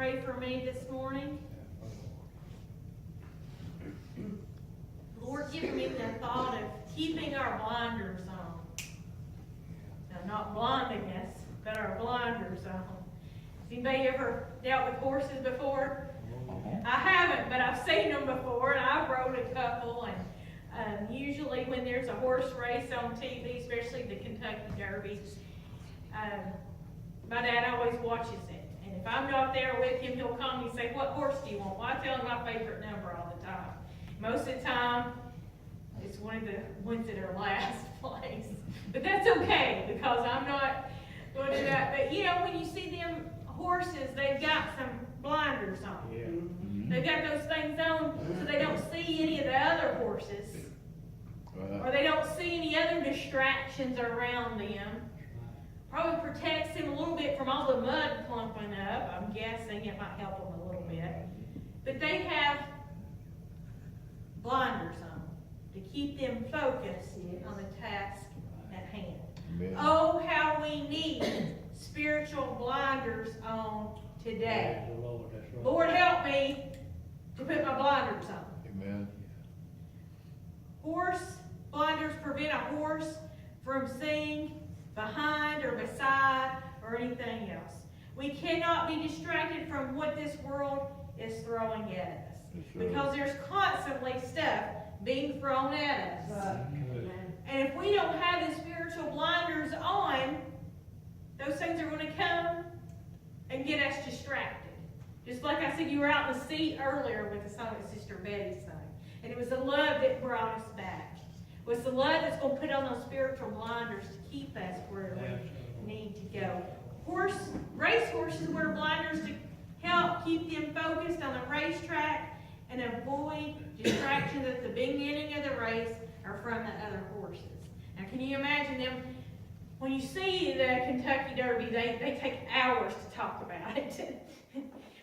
pray for me this morning. Lord, give me the thought of keeping our blinders on. Now, not blinding us, but our blinders on. Has anybody ever dealt with horses before? I haven't, but I've seen them before, and I've rode a couple. And usually when there's a horse race on TV, especially the Kentucky Derby, my dad always watches it. And if I'm not there with him, he'll call me and say, "What horse do you want?" Well, I tell him my favorite number all the time. Most of the time, it's one of the ones that are last place. But that's okay, because I'm not going to do that. But you know, when you see them horses, they've got some blinders on. Yeah. They've got those things on so they don't see any of the other horses. Or they don't see any other distractions around them. Probably protects them a little bit from all the mud clumping up. I'm guessing it might help them a little bit. But they have blinders on to keep them focused on the task at hand. Amen. Oh, how we need spiritual blinders on today. Praise the Lord, that's right. Lord, help me to put my blinders on. Amen. Blinders prevent a horse from seeing behind or beside or anything else. We cannot be distracted from what this world is throwing at us. That's right. Because there's constantly stuff being thrown at us. Good. And if we don't have the spiritual blinders on, those things are going to come and get us distracted. Just like I said, you were out in the seat earlier with the song that Sister Betty sang. And it was the love that brought us back. It was the love that's going to put on those spiritual blinders to keep us where we need to go. Race horses wear blinders to help keep them focused on the racetrack and avoid distractions at the beginning of the race or from the other horses. Now, can you imagine them? When you see the Kentucky Derby, they take hours to talk about it.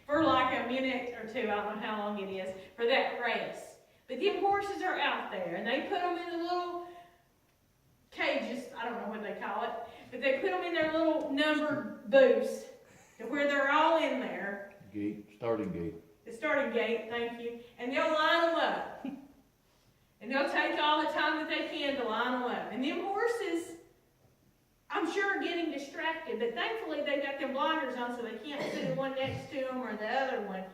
For like a minute or two, I don't know how long it is, for that race. But them horses are out there, and they put them in the little cages, I don't know what they call it, but they put them in their little numbered booths to where they're all in there. Starting gate. The starting gate, thank you. And they'll line them up. And they'll take all the time that they can to line them up. And them horses, I'm sure, are getting distracted, but thankfully they've got them blinders on so they can't see the one next to them or the other one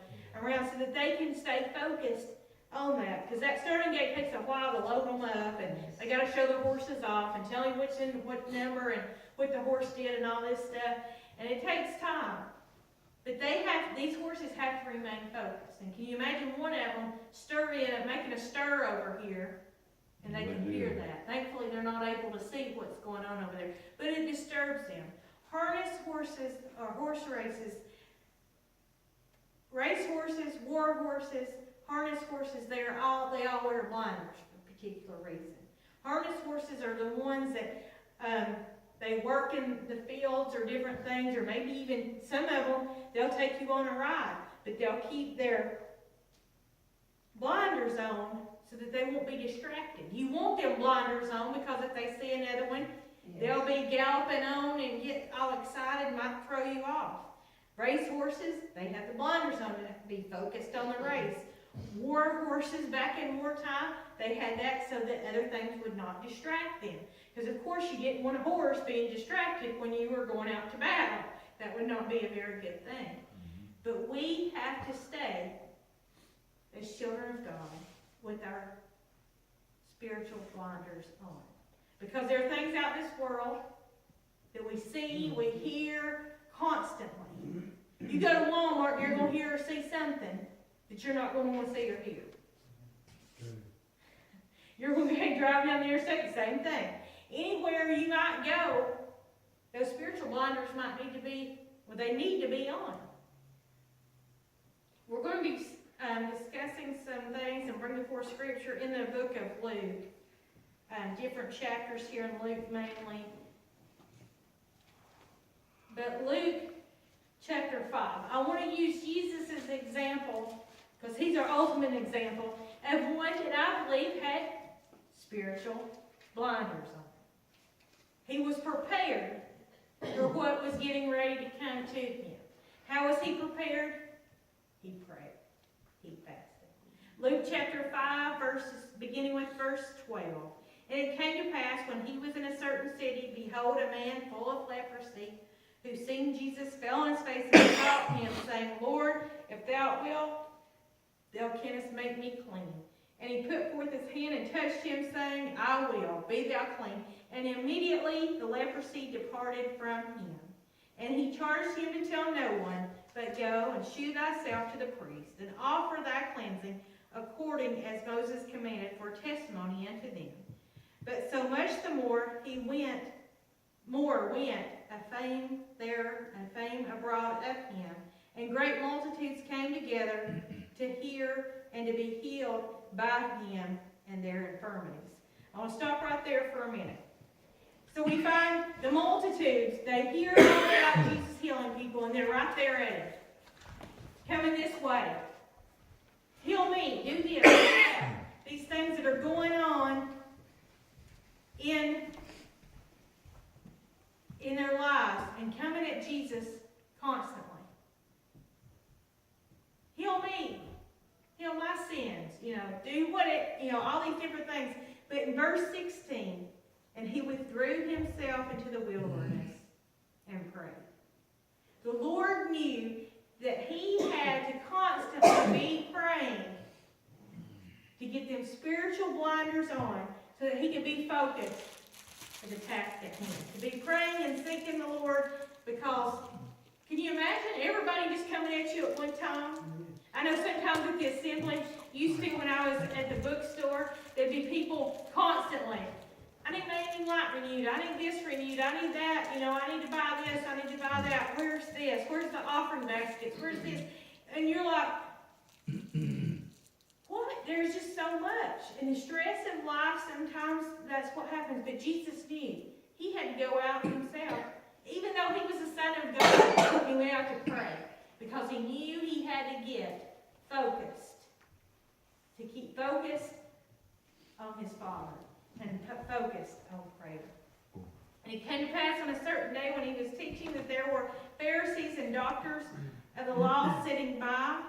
around so that they can stay focused on that. Because that starting gate takes a while to load them up, and they got to show the horses off and tell him what number and what the horse did and all this stuff. And it takes time. But these horses have to remain focused. And can you imagine one of them making a stir over here, and they can hear that. Thankfully, they're not able to see what's going on over there. But it disturbs them. Harness horses, or horse races, race horses, war horses, harness horses, they all wear blinders for a particular reason. Harness horses are the ones that they work in the fields or different things, or maybe even some of them, they'll take you on a ride, but they'll keep their blinders on so that they won't be distracted. You want them blinders on because if they see another one, they'll be galloping on and get all excited and might throw you off. Race horses, they have the blinders on to be focused on the race. War horses back in wartime, they had that so that other things would not distract them. Because of course you didn't want a horse being distracted when you were going out to battle. That would not be a very good thing. But we have to stay as children of God with our spiritual blinders on. Because there are things out in this world that we see, we hear constantly. You go to Walmart, you're going to hear or see something that you're not going to want to see or hear. You're going to drive down the interstate, same thing. Anywhere you might go, those spiritual blinders might need to be, well, they need to be on. We're going to be discussing some things and bringing forth scripture in the book of Luke. Different chapters here in Luke mainly. But Luke chapter 5. I want to use Jesus as an example because he's our ultimate example of one that I believe had spiritual blinders on. He was prepared for what was getting ready to come to him. How was he prepared? he prayed. He fasted. Luke chapter 5, beginning with verse 12. And it came to pass, when he was in a certain city, behold, a man full of leprosy, who seeing Jesus fell on his face and besought him, saying, Lord, if thou wilt, thou canst make me clean. And he put forth his hand and touched him, saying, I will, be thou clean. And immediately the leprosy departed from him. And he charged him to tell no one, but go and shew thyself to the priest, and offer thy cleansing, according as Moses commanded, for testimony unto them. But so much the more went a fame there, and fame abroad of him, and great multitudes came together to hear and to be healed by him and their infirmities. I want to stop right there for a minute. So we find the multitudes, they hear all about Jesus healing people, and they're right there at it. Coming this way. Heal me, do this, do that. These things that are going on in their lives, and coming at Jesus constantly. Heal me. Heal my sins. Do all these different things. But in verse 16, and he withdrew himself into the wilderness and prayed. The Lord knew that he had to constantly be praying to get them spiritual blinders on so that he could be focused for the task at hand. To be praying and seeking the Lord, because can you imagine everybody just coming at you at one time? I know sometimes at the assembly, used to when I was at the bookstore, there'd be people constantly, I need my evening light renewed, I need this renewed, I need that, I need to buy this, I need to buy that, where's this, where's the offering baskets, where's this? And you're like, what? There's just so much. And the stress of life, sometimes that's what happens. But Jesus knew. He had to go out himself. Even though he was the Son of God, he went out to pray. Because he knew he had to get focused. To keep focused on his Father. And focused on prayer. And it came to pass on a certain day when he was teaching that there were Pharisees and doctors of the law sitting by,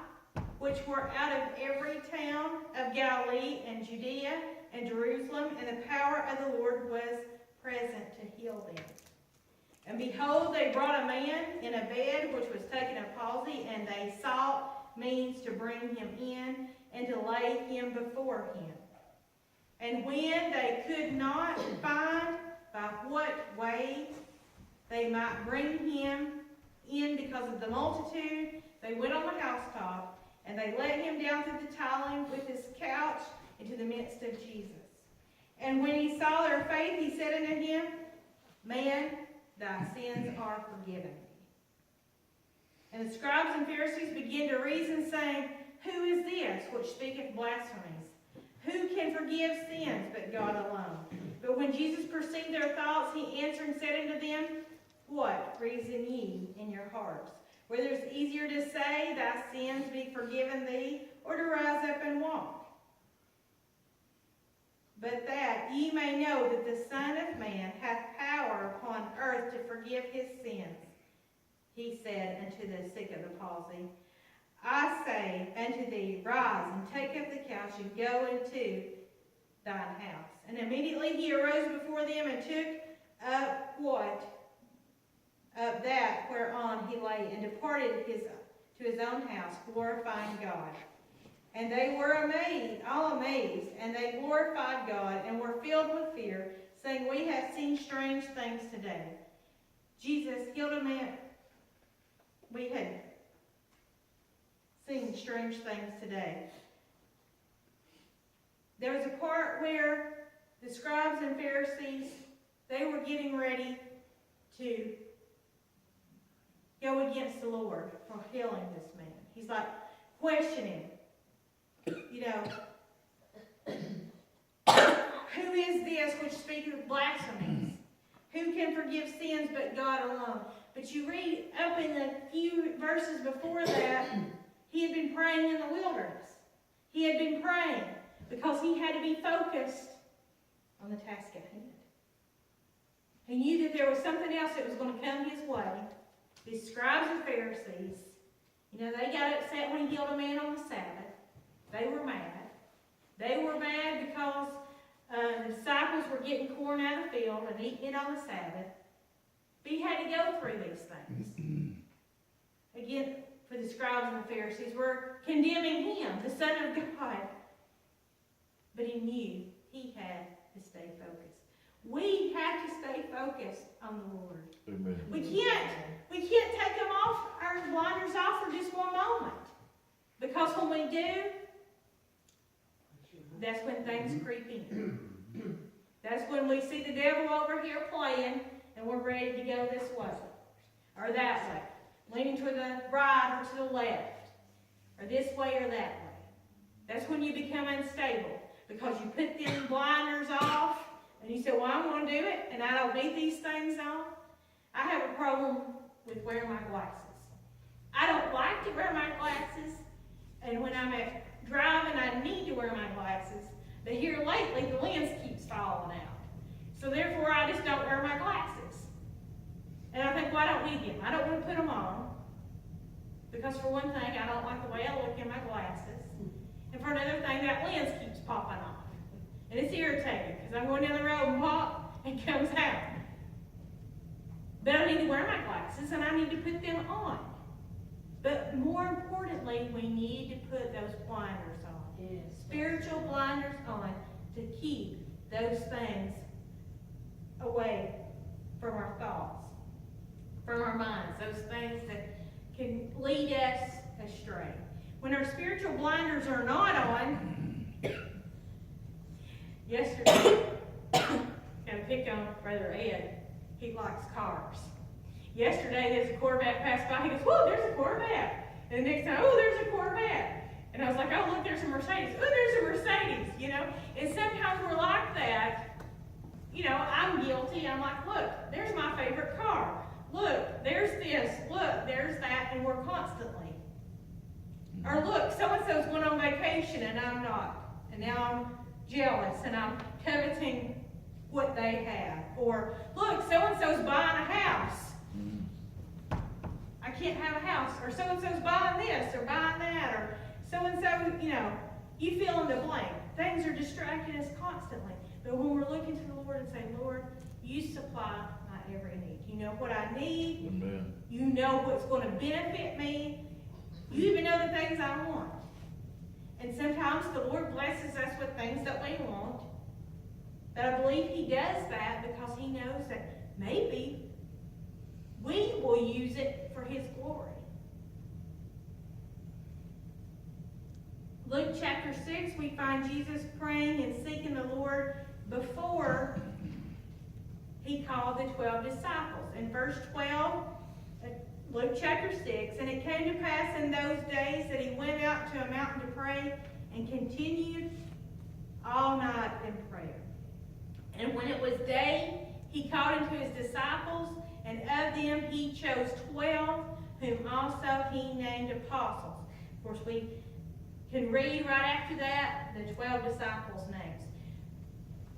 which were out of every town of Galilee and Judea and Jerusalem, and the power of the Lord was present to heal them. And behold, they brought a man in a bed which was taken of palsy, and they sought means to bring him in and to lay him before him. And when they could not find by what way they might bring him in because of the multitude, they went on the housetop, and they let him down through the tiling with his couch into the midst of Jesus. And when he saw their faith, he said unto him, Man, thy sins are forgiven thee. And the scribes and Pharisees began to reason, saying, Who is this which speaketh blasphemies? Who can forgive sins but God alone? But when Jesus perceived their thoughts, he answered and said unto them, What reason ye in your hearts? Whether it's easier to say, Thy sins be forgiven thee, or to rise up and walk. But that ye may know that the Son of Man hath power upon earth to forgive his sins, he said unto the sick of the palsy, I say unto thee, Rise, and take up the couch, and go into thine house. And immediately he arose before them, and took up of that whereon he lay, and departed to his own house, glorifying God. And they were all amazed, and they glorified God, and were filled with fear, saying, We have seen strange things today. Jesus healed a man. We had seen strange things today. There was a part where the scribes and Pharisees, they were getting ready to go against the Lord for healing this man. He's like questioning, who is this which speaketh blasphemies? Who can forgive sins but God alone? But you read up in the few verses before that, he had been praying in the wilderness. He had been praying because he had to be focused on the task at hand. He knew that there was something else that was going to come his way. These scribes and Pharisees, You know, they got upset when he healed a man on the Sabbath. They were mad. They were mad because the disciples were getting corn out of the field and eating it on the Sabbath. But he had to go through these things. Again, for the scribes and the Pharisees were condemning him, the Son of God. But he knew he had to stay focused. We have to stay focused on the Lord. Amen. We can't take them off, our blinders off for just one moment. Because when we do, that's when things creep in. That's when we see the devil over here playing and we're ready to go this way or that way. Leaning to the right or to the left, or this way or that way. That's when you become unstable, because you put them blinders off, and you say, well, I'm going to do it, and I don't need these things on. I have a problem with wearing my glasses. I don't like to wear my glasses, and when I'm driving, I need to wear my glasses, but here lately, the lens keeps falling out. So therefore, I just don't wear my glasses. And I think, well, I don't need them. I don't want to put them on. Because for one thing, I don't like the way I look in my glasses. And for another thing, that lens keeps popping off. And it's irritating because I'm going down the road and pop and comes out. But I need to wear my glasses and I need to put them on. But more importantly, we need to put those blinders on. Yes. Spiritual blinders on to keep those things away from our thoughts. From our minds, those things that can lead us astray. When our spiritual blinders are not on, yesterday, and pick on Brother Ed, he likes cars. Yesterday, there's a Corvette passed by, he goes, whoa, there's a Corvette. And the next time, oh, there's a Corvette. And I was like, oh, look, there's a Mercedes. Oh, there's a Mercedes, you know. And sometimes we're like that. You know, I'm guilty. I'm like, look, there's my favorite car. Look, there's this. Look, there's that. And we're constantly. Or look, so-and-so's went on vacation and I'm not. And now I'm jealous and I'm coveting what they have. Or look, so-and-so's buying a house. I can't have a house. Or so-and-so's buying this or buying that. Or so-and-so, you know, you fill in the blank. Things are distracting us constantly. But when we're looking to the Lord and saying, Lord, you supply my every need. You know what I need. Amen. You know what's going to benefit me. You even know the things I want. And sometimes the Lord blesses us with things that we want. But I believe he does that because he knows that maybe we will use it for his glory. Luke chapter 6, we find Jesus praying and seeking the Lord before he called the 12 disciples. In verse 12, Luke chapter 6, and it came to pass in those days that he went out to a mountain to pray and continued all night in prayer. And when it was day, he called unto his disciples, and of them he chose 12, whom also he named apostles. Of course, we can read right after that the 12 disciples' names.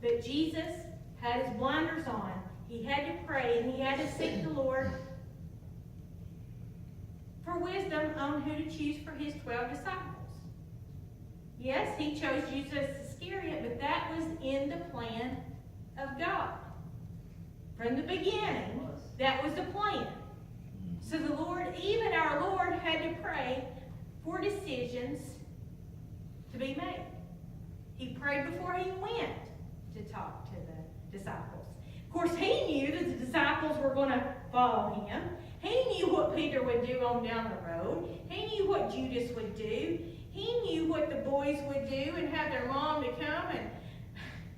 But Jesus had his blinders on. He had to pray and he had to seek the Lord for wisdom on who to choose for his 12 disciples. Yes, he chose Judas Iscariot, but that was in the plan of God. From the beginning, that was the plan. So the Lord, even our Lord, had to pray for decisions to be made. He prayed before he went to talk to the disciples. Of course, he knew that the disciples were going to follow him. He knew what Peter would do on down the road. He knew what Judas would do. He knew what the boys would do and have their mom to come and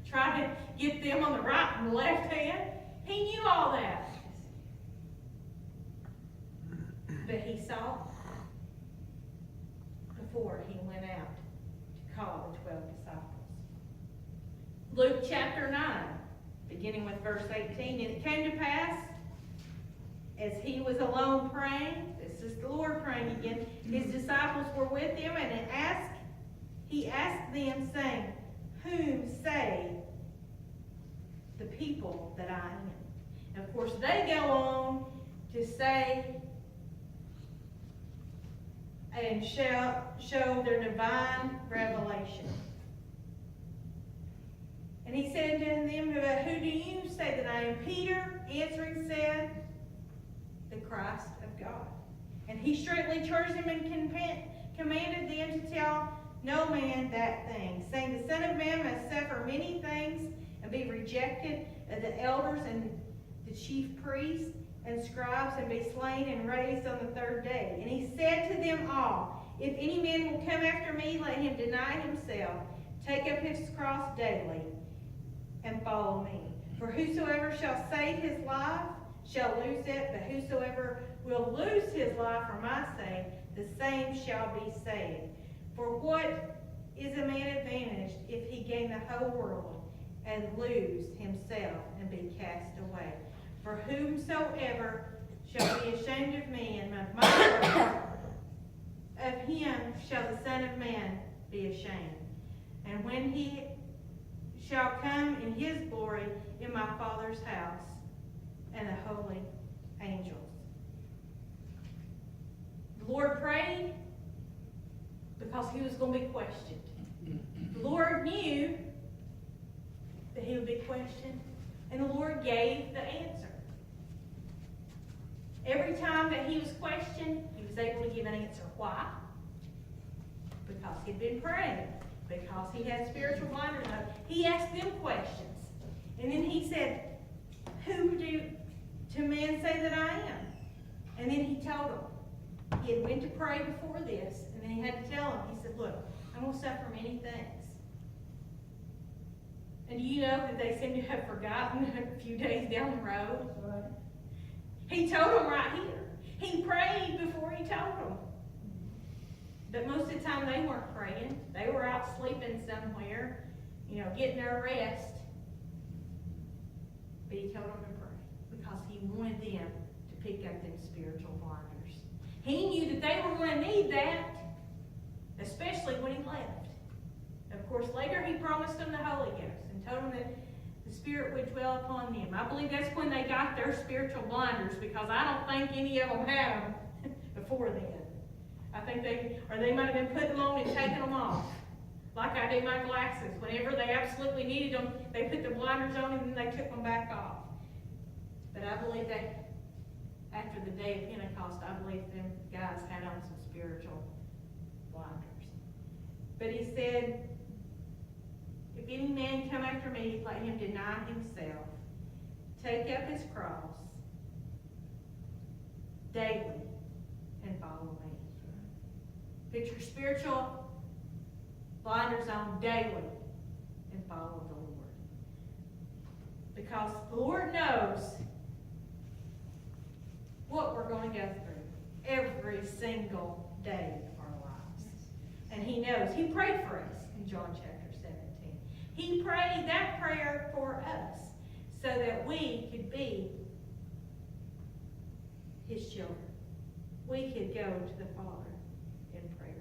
try to get them on the right and the left hand. He knew all that. But he saw before he went out to call the 12 disciples. Luke chapter 9, beginning with verse 18. And it came to pass, as he was alone praying, this is the Lord praying again, his disciples were with him, and he asked them, saying, whom say the people that I am? And of course, they go on to say and shall show their divine revelation. And he said unto them, who do you say that I am? Peter answering said, the Christ of God. And he straightly charged them and commanded them to tell no man that thing, saying, the Son of Man must suffer many things and be rejected of the elders and the chief priests and scribes, and be slain and raised on the third day. And he said to them all, if any man will come after me, let him deny himself, take up his cross daily, and follow me. For whosoever shall save his life shall lose it, but whosoever will lose his life for my sake, the same shall be saved. For what is a man advantaged if he gain the whole world and lose himself and be cast away? For whomsoever shall be ashamed of me and of my words, of him shall the Son of Man be ashamed. And when he shall come in his glory in my Father's house and the holy angels. The Lord prayed because he was going to be questioned. The Lord knew that he would be questioned, and the Lord gave the answer. Every time that he was questioned, he was able to give an answer. Why? Because he'd been praying. Because he had spiritual blinders on. He asked them questions. And then he said, who do men say that I am? And then he told them. He had went to pray before this, and then he had to tell them. He said, look, I'm going to suffer many things. And do you know that they seem to have forgotten a few days down the road? Right. He told them right here. He prayed before he told them. But most of the time they weren't praying. They were out sleeping somewhere, getting their rest. But he told them to pray because he wanted them to pick up them spiritual blinders. He knew that they were going to need that, especially when he left. Of course, later he promised them the Holy Ghost and told them that the Spirit would dwell upon them. I believe that's when they got their spiritual blinders, because I don't think any of them had them before then. I think they might have been putting them on and taking them off. Like I did my glasses. Whenever they absolutely needed them, they put the blinders on and then they took them back off. But I believe that after the day of Pentecost, I believe them guys had on some spiritual blinders. But he said, if any man come after me, let him deny himself, take up his cross daily, and follow me. Put your spiritual blinders on daily and follow the Lord. Because the Lord knows what we're going to go through every single day of our lives. And he knows. He prayed for us in John chapter 17. He prayed that prayer for us so that we could be his children. We could go to the Father in prayer.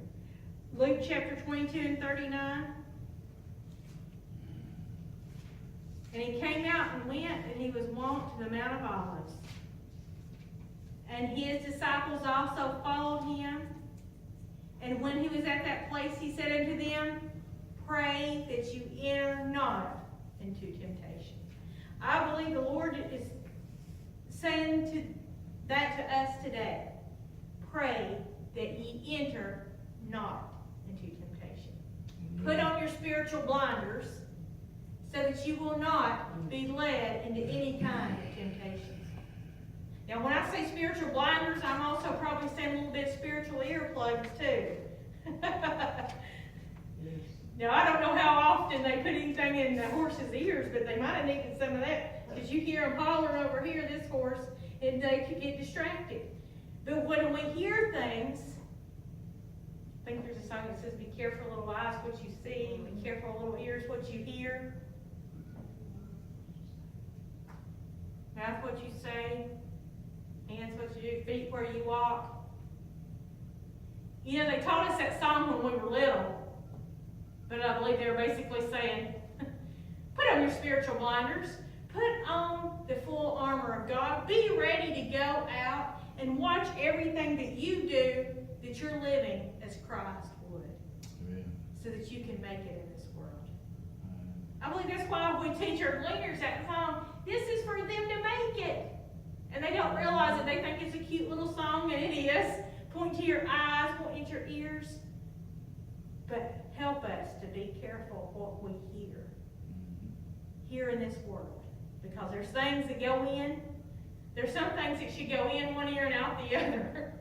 Luke chapter 22 and 39. And he came out and went, and he was wont to the Mount of Olives. And his disciples also followed him. And when he was at that place, he said unto them, pray that you enter not into temptation. I believe the Lord is saying that to us today. Pray that ye enter not into temptation. Put on your spiritual blinders so that you will not be led into any kind of temptation. Now, when I say spiritual blinders, I'm also probably saying a little bit of spiritual earplugs too. Now, I don't know how often they put anything in the horse's ears, but they might have needed some of that, because you hear them hollering over here, this horse, and they could get distracted. But when we hear things, I think there's a song that says, be careful, little eyes, what you see, be careful, little ears, what you hear. Mouth, what you say, hands, what you do, feet, where you walk. They taught us that song when we were little, but I believe they were basically saying, put on your spiritual blinders, put on the full armor of God, be ready to go out and watch everything that you do that you're living as Christ would. Amen. So that you can make it in this world. I believe that's why we teach our leaders at home, this is for them to make it. And they don't realize it. They think it's a cute little song, and it is. Point to your eyes, point to your ears. But help us to be careful of what we hear. Here in this world. Because there's things that go in. There's some things that should go in one ear and out the other.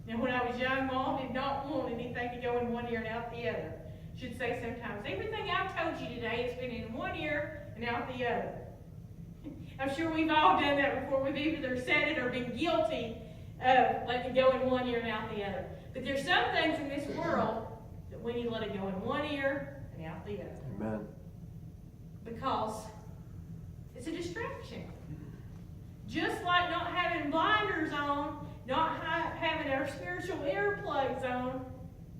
And when I was young, Mom did not want anything to go in one ear and out the other. Should say sometimes, everything I've told you today has been in one ear and out the other. I'm sure we've all done that before. We've either said it or been guilty of letting it go in one ear and out the other. But there's some things in this world that we need to let it go in one ear and out the other. Amen. Because it's a distraction. Just like not having blinders on, not having our spiritual earplugs on,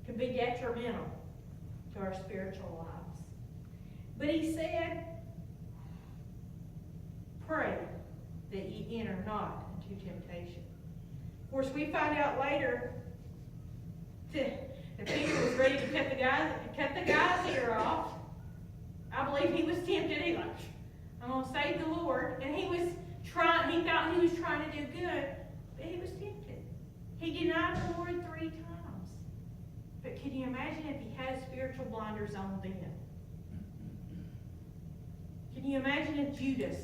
can be detrimental to our spiritual lives. But he said, pray that ye enter not into temptation. Of course, we find out later that Peter was ready to cut the guy's ear off. I believe he was tempted. He like, I'm going to save the Lord. And he thought he was trying to do good, but he was tempted. He denied the Lord 3 times. But can you imagine if he had spiritual blinders on then? Can you imagine if Judas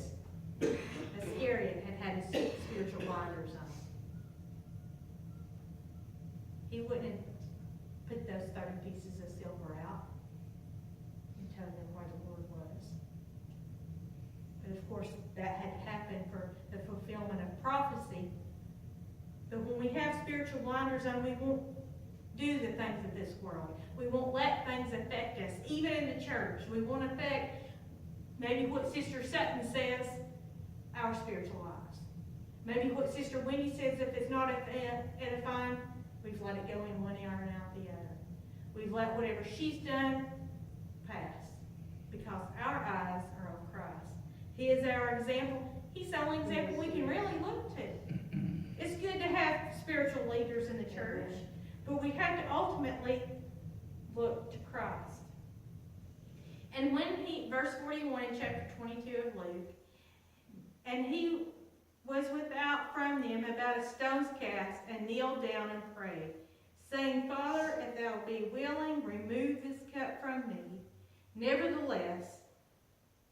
Iscariot had his spiritual blinders on? He wouldn't have put those 30 pieces of silver out and told them where the Lord was. But of course, that had to happen for the fulfillment of prophecy. But when we have spiritual blinders on, we won't do the things of this world. We won't let things affect us, even in the church. We won't affect maybe what Sister Sutton says, our spiritual lives. Maybe what Sister Wendy says, if it's not edifying, we've let it go in one ear and out the other. We've let whatever she's done pass, because our eyes are on Christ. He is our example. He's the only example we can really look to. It's good to have spiritual leaders in the church, but we have to ultimately look to Christ. And when verse 41 in chapter 22 of Luke, and he was without from them about a stone's cast, and kneeled down and prayed, saying, Father, if thou be willing, remove this cup from me. Nevertheless,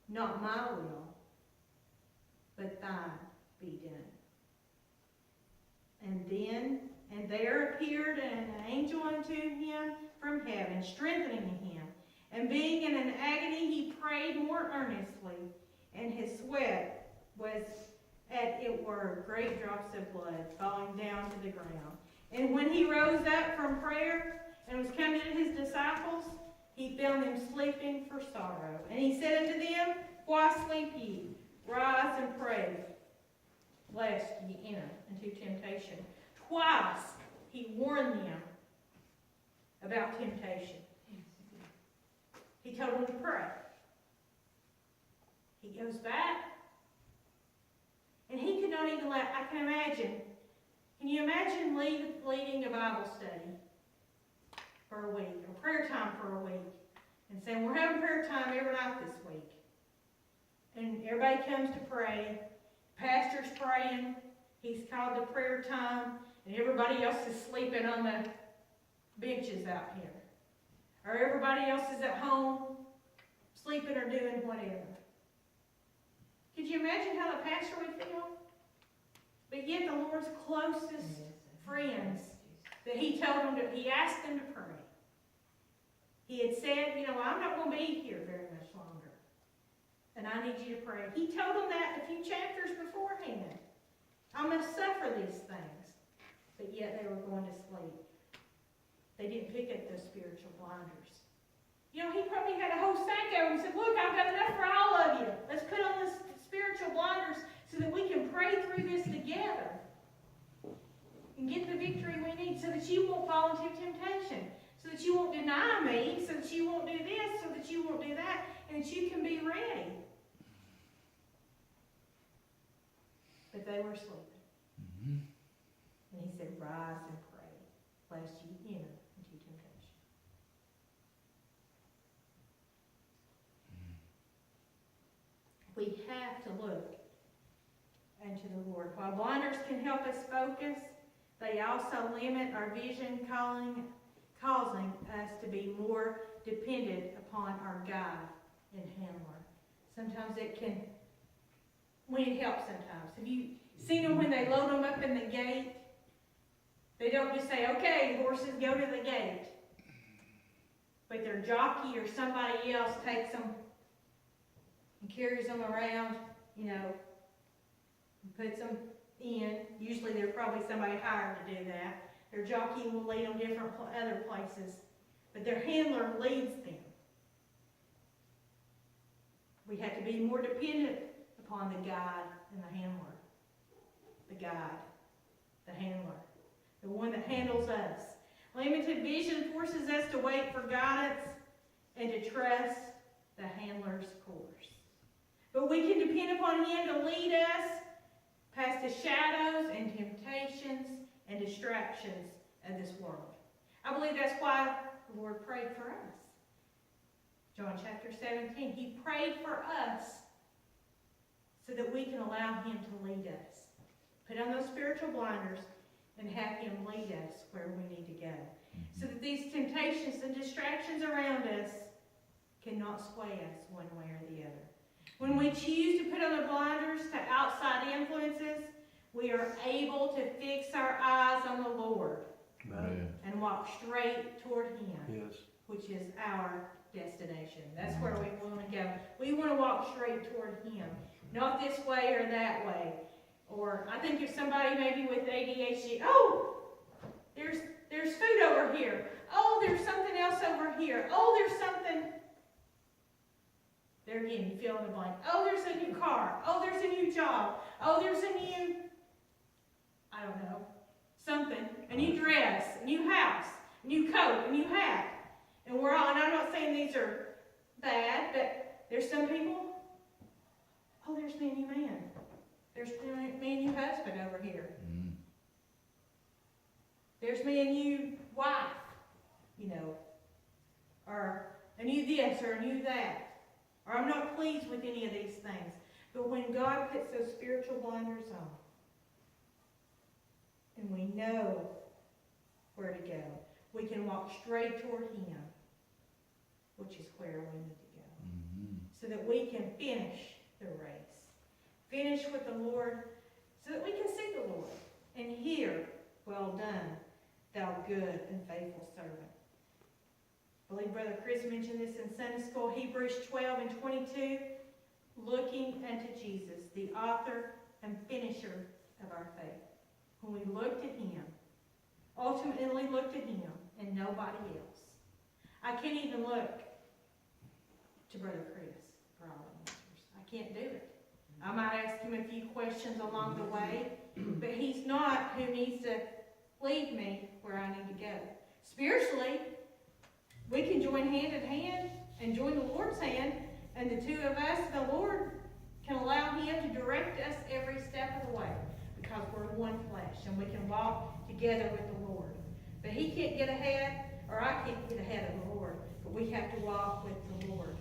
not my will, but thine be done. And there appeared an angel unto him from heaven, strengthening him. And being in an agony, he prayed more earnestly, and his sweat was, as it were, great drops of blood falling down to the ground. And when he rose up from prayer and was coming to his disciples, he found them sleeping for sorrow. And he said unto them, Why sleep ye? Rise and pray, lest ye enter into temptation. Twice he warned them about temptation. He told them to pray. He goes back, and he could not even let, I can imagine, can you imagine leading a Bible study for a week, or prayer time for a week, and saying, we're having prayer time every night this week. And everybody comes to pray, pastor's praying, he's called to prayer time, and everybody else is sleeping on the benches out here. Or everybody else is at home, sleeping or doing whatever. Could you imagine how the pastor would feel? But yet the Lord's closest friends, that he asked them to pray. He had said, I'm not going to be here very much longer. And I need you to pray. He told them that a few chapters beforehand. I must suffer these things. But yet they were going to sleep. They didn't pick up those spiritual blinders. He probably had a whole stack of them and said, look, I've got enough for all of you. Let's put on the spiritual blinders so that we can pray through this together and get the victory we need, so that you won't fall into temptation, so that you won't deny me, so that you won't do this, so that you won't do that, and that you can be ready. But they were sleeping. Mm-hmm. And he said, rise and pray. lest you enter into temptation. We have to look unto the Lord. While blinders can help us focus, they also limit our vision, causing us to be more dependent upon our guide and handler. Sometimes it can, when it helps sometimes. Have you seen them when they load them up in the gate? They don't just say, okay, horses, go to the gate. But their jockey or somebody else takes them and carries them around, you know, and puts them in. Usually there's probably somebody hired to do that. Their jockey will lead them different other places, but their handler leads them. We have to be more dependent upon the guide and the handler. The guide, the handler, the one that handles us. Limited vision forces us to wait for guidance and to trust the handler's course. But we can depend upon him to lead us past the shadows and temptations and distractions of this world. I believe that's why the Lord prayed for us. John chapter 17, he prayed for us so that we can allow him to lead us. Put on those spiritual blinders and have him lead us where we need to go. So that these temptations and distractions around us cannot sway us one way or the other. When we choose to put on the blinders to outside influences, we are able to fix our eyes on the Lord and walk straight toward him, which is our destination. That's where we want to go. We want to walk straight toward him, not this way or that way. Or I think if somebody maybe with ADHD, oh, there's food over here. Oh, there's something else over here. Oh, there's something. There again, you fill in the blank. Oh, there's a new car. Oh, there's a new job. Oh, there's a new, I don't know, something. A new dress, a new house, a new coat, a new hat. And we're all, and I'm not saying these are bad, but there's some people, oh, there's me a new man. There's me a new husband over here. There's me a new wife, you know, or a new this or a new that. Or I'm not pleased with any of these things. But when God puts those spiritual blinders on, and we know where to go, we can walk straight toward him, which is where we need to go. So that we can finish the race. Finish with the Lord, so that we can see the Lord and hear, well done, thou good and faithful servant. I believe Brother Chris mentioned this in Sunday school, Hebrews 12 and 22, looking unto Jesus, the author and finisher of our faith. When we look to him, ultimately look to him and nobody else. I can't even look to Brother Chris for all the answers. I can't do it. I might ask him a few questions along the way, but he's not who needs to lead me where I need to go. Spiritually, we can join hand in hand and join the Lord's hand, and the two of us, the Lord, can allow him to direct us every step of the way because we're one flesh and we can walk together with the Lord. But he can't get ahead, or I can't get ahead of the Lord, but we have to walk with the Lord.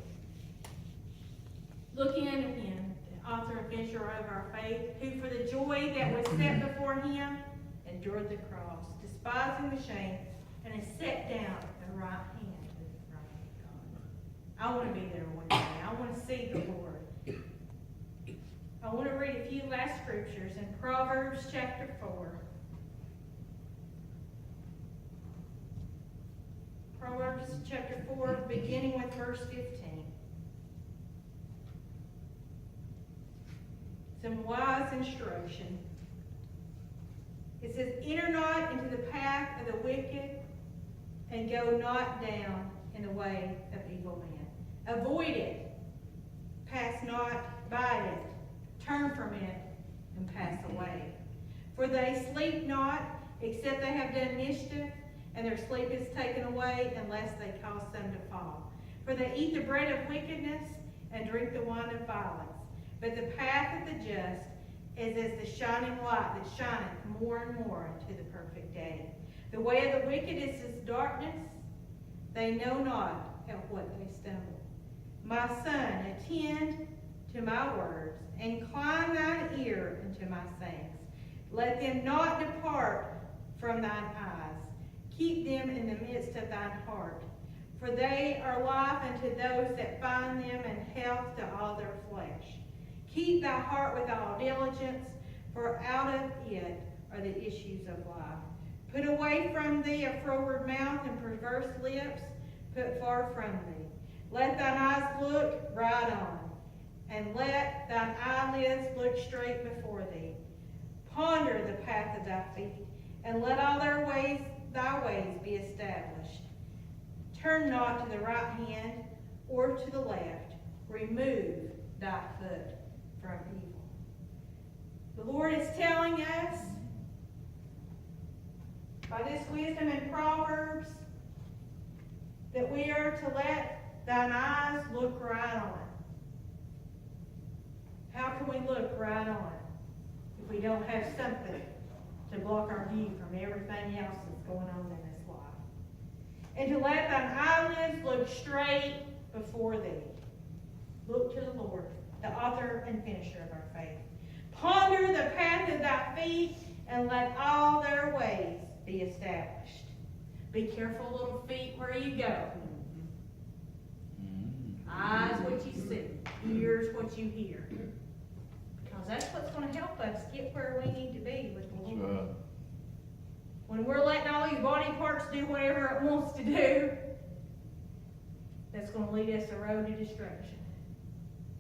Looking unto him, the author and finisher of our faith, who for the joy that was set before him endured the cross, despising the shame, and is set down at the right hand of the throne of God. I want to be there one day. I want to see the Lord. I want to read a few last scriptures in Proverbs chapter 4. Proverbs chapter 4, beginning with verse 15. Some wise instruction. It says, enter not into the path of the wicked, and go not down in the way of evil men. Avoid it. Pass not by it. Turn from it, and pass away. For they sleep not, except they have done mischief, and their sleep is taken away, unless they cause some to fall. For they eat the bread of wickedness, and drink the wine of violence. But the path of the just is as the shining light that shineth more and more unto the perfect day. The way of the wicked is darkness. They know not at what they stumble. My son, attend to my words, and incline thine ear unto my sayings. Let them not depart from thine eyes. Keep them in the midst of thine heart. For they are life unto those that find them, and health to all their flesh. Keep thy heart with all diligence, for out of it are the issues of life. Put away from thee a froward mouth and perverse lips, put far from thee. Let thine eyes look right on, and let thine eyelids look straight before thee. Ponder the path of thy feet, and let all thy ways be established. Turn not to the right hand or to the left. Remove thy foot from evil. The Lord is telling us by this wisdom in Proverbs that we are to let thine eyes look right on. How can we look right on if we don't have something to block our view from everything else that's going on in this life? And to let thine eyelids look straight before thee. Look to the Lord, the author and finisher of our faith. Ponder the path of thy feet, and let all their ways be established. Be careful, little feet, where you go. Eyes, what you see. Ears, what you hear. Because that's what's going to help us get where we need to be with the Lord. Right. When we're letting all these body parts do whatever it wants to do, that's going to lead us a road to destruction.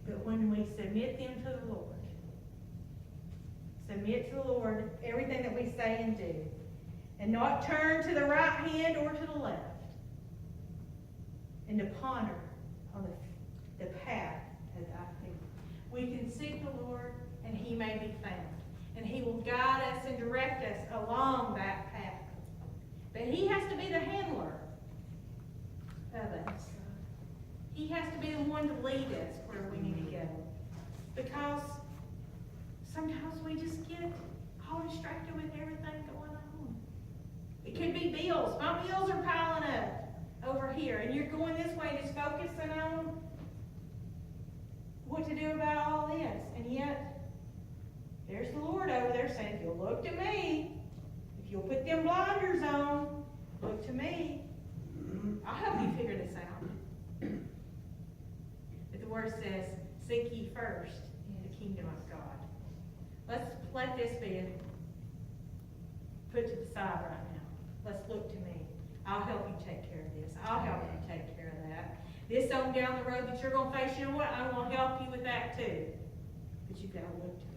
But when we submit them to the Lord, submit to the Lord everything that we say and do, and not turn to the right hand or to the left, and to ponder on the path of thy feet, we can seek the Lord, and he may be found. And he will guide us and direct us along that path. But he has to be the handler of us. He has to be the one to lead us where we need to go. Because sometimes we just get all distracted with everything going on. It could be bills. My bills are piling up over here, and you're going this way just focusing on what to do about all this. And yet, there's the Lord over there saying, if you'll look to me, if you'll put them blinders on, look to me, I'll help you figure this out. But the Word says, seek ye first the kingdom of God. Let's let this be put to the side right now. Let's look to me. I'll help you take care of this. I'll help you take care of that. This on down the road that you're going to face, you know what? I'm going to help you with that too. But you've got to look to me.